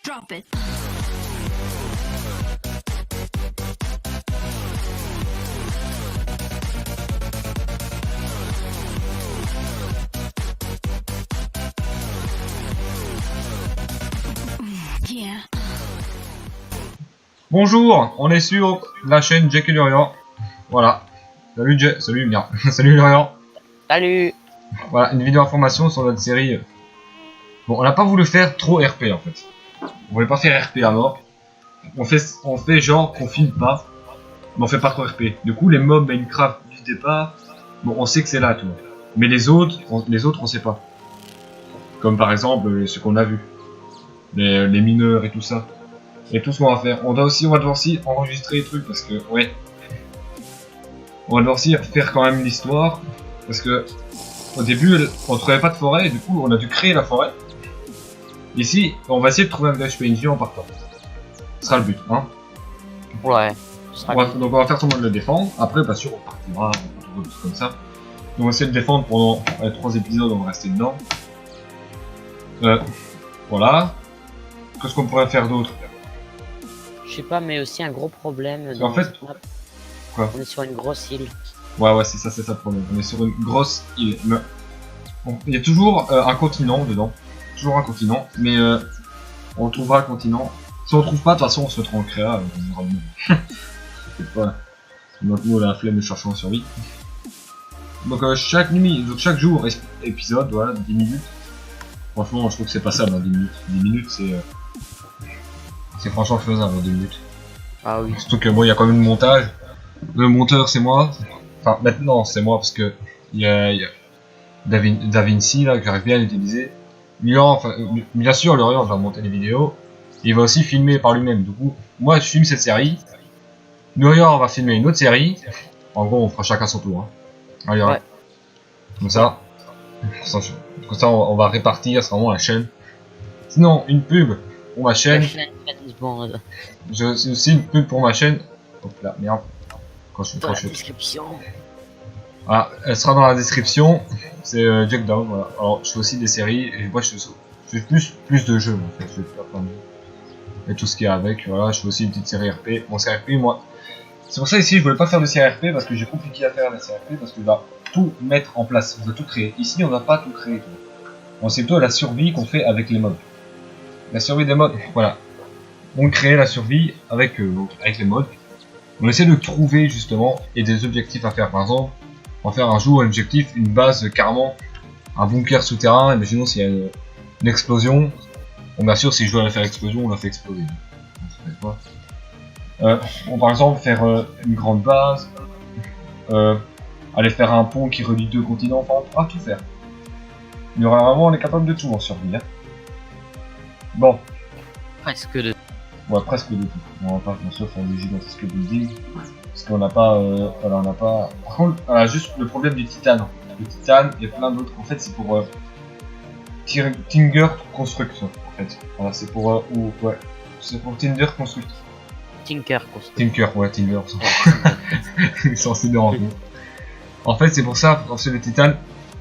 Drop it. Yeah. Bonjour, on est sur la chaîne Jack et Lurian. Voilà. Salut Jack, salut bien. Salut Lurian. Salut. Voilà, une vidéo information sur notre série. Bon, on n'a pas voulu faire trop RP en fait. On voulait pas faire RP à mort. On fait genre qu'on filme pas, mais on fait pas trop RP. Du coup, les mobs Minecraft du départ, bon, on sait que c'est là, tout. Mais les autres, on sait pas. Comme par exemple ce qu'on a vu, les mineurs et tout ça. Et tout ce qu'on va faire. On va devoir aussi enregistrer les trucs parce que, ouais. On va devoir aussi faire quand même l'histoire parce que au début, on trouvait pas de forêt et du coup, on a dû créer la forêt. Ici, on va essayer de trouver un village PNJ en partant. Ce sera le but, hein. Ouais. Donc on va faire semblant de le défendre. Après, pas sûr, on partira, on tout comme ça. Donc on va essayer de le défendre pendant 3 épisodes, on va rester dedans. Voilà. Qu'est-ce qu'on pourrait faire d'autre? Je sais pas, mais aussi un gros problème. En fait, quoi? On est sur une grosse île. Ouais, c'est ça le problème. On est sur une grosse île. Mais bon, il y a toujours un continent dedans. Toujours un continent, mais on trouvera le continent. Si on trouve pas, de toute façon, on se mettra en créa. On aura c'est pas. Donc nous, on a la flemme de chercher en survie. Donc chaque nuit, donc chaque jour, épisode, voilà, 10 minutes. Franchement, je trouve que c'est passable dans 10 minutes. 10 minutes, c'est franchement faisable dans 10 minutes. Ah oui. Surtout que bon, il y a quand même le montage. Le monteur, c'est moi. Enfin, maintenant, c'est moi parce que il y a DaVinci là que j'arrive bien à l'utiliser. Lurian, enfin, bien sûr, Lurian va monter les vidéos. Il va aussi filmer par lui-même. Du coup, moi, je filme cette série. Lurian va filmer une autre série. En gros, on fera chacun son tour. Hein. Allez, ouais. Comme ça, on va répartir. C'est vraiment la chaîne. Sinon, une pub pour ma chaîne. J'ai aussi une pub pour ma chaîne. Hop là, merde. Dans la description. Ah, elle sera dans la description. C'est Jack Down, voilà. Alors, je fais aussi des séries et moi je fais plus de jeux en fait. Je fais plein de jeux. Et tout ce qu'il y a avec, voilà. Je fais aussi une petite série RP. Mon série RP, moi. C'est pour ça ici, je voulais pas faire de série RP parce que j'ai compliqué à faire la série RP parce que je dois tout mettre en place. Je dois tout créer. Ici, on n'a pas tout créé. Bon, c'est plutôt la survie qu'on fait avec les mods. La survie des mods, voilà. On crée la survie avec les mods. On essaie de trouver justement et des objectifs à faire. Par exemple, on va faire un jour un objectif, une base carrément, un bunker souterrain. Imaginons s'il y a une explosion. Bon, bien sûr, si je dois la faire explosion, on la fait exploser. On par exemple faire une grande base, aller faire un pont qui relie 2 continents. Enfin, on pourra tout faire. Il y aura vraiment, on est capable de tout en survie. Hein. Bon. Presque de. Ouais, presque de tout. On va pas bien sûr faire des gigantesques buildings. Parce qu'on n'a pas. Voilà, on n'a pas. Par contre, on a juste le problème du titane. Le titane et plein d'autres. En fait, c'est pour. Tinger Construction. En fait. Voilà, c'est pour. Ouais. C'est pour Tinder Construct. Tinker Construct. Tinker, ouais, Tinder. Ils sont assez dérangés. En fait, c'est pour ça, parce que le titane,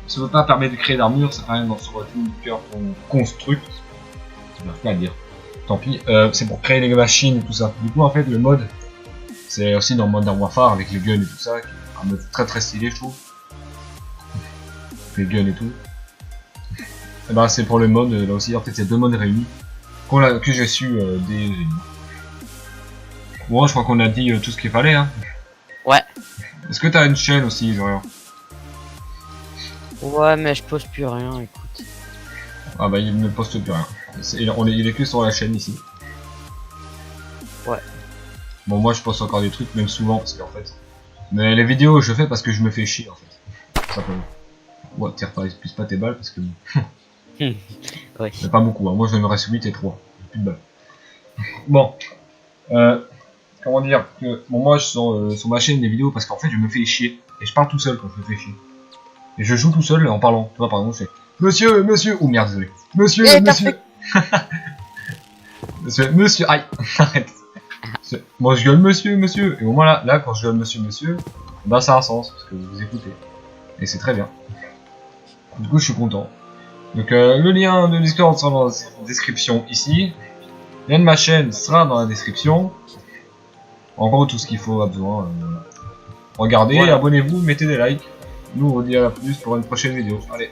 ça ne pas permettre de créer d'armure, ça fait rien dans sur Tinker Construct. Je n'arrive pas à dire. Tant pis, c'est pour créer des machines et tout ça. Du coup, en fait, le mode, c'est aussi dans le Modern Warfare avec les guns et tout ça, qui est un mode très très stylé, je trouve. Les guns et tout. Et ben, c'est pour le mode, là aussi, en fait, c'est 2 modes réunis que j'ai su des. Bon, je crois qu'on a dit tout ce qu'il fallait, hein. Ouais. Est-ce que t'as une chaîne aussi, Lurian? Ouais, mais je pose plus rien, écoute. Ah bah, il ne poste plus rien. Il est que sur la chaîne ici. Ouais. Bon, moi je poste encore des trucs, même souvent, parce qu'en fait. Mais les vidéos, je fais parce que je me fais chier en fait. Ça peut. Ouais, tire pas, plus pas tes balles parce que. Ouais. C'est pas beaucoup, hein. Moi je me reste 8 et 3. Plus de balles. Bon. Comment dire que. Bon, moi je suis sur ma chaîne des vidéos parce qu'en fait je me fais chier. Et je parle tout seul quand je me fais chier. Et je joue tout seul en parlant. Tu vois, par exemple, je fais. Monsieur. Oh merde, désolé. Monsieur. Monsieur, aïe, arrête. Moi je gueule monsieur. Et au moins là, quand je gueule monsieur, bah ça a un sens, parce que vous écoutez. Et c'est très bien. Du coup, je suis content. Donc le lien de Discord sera dans la description ici. lien de ma chaîne sera dans la description. En gros, tout ce qu'il faut, besoin. Regardez, Voilà. abonnez-vous, mettez des likes. Nous, on vous dit à la plus pour une prochaine vidéo. Allez.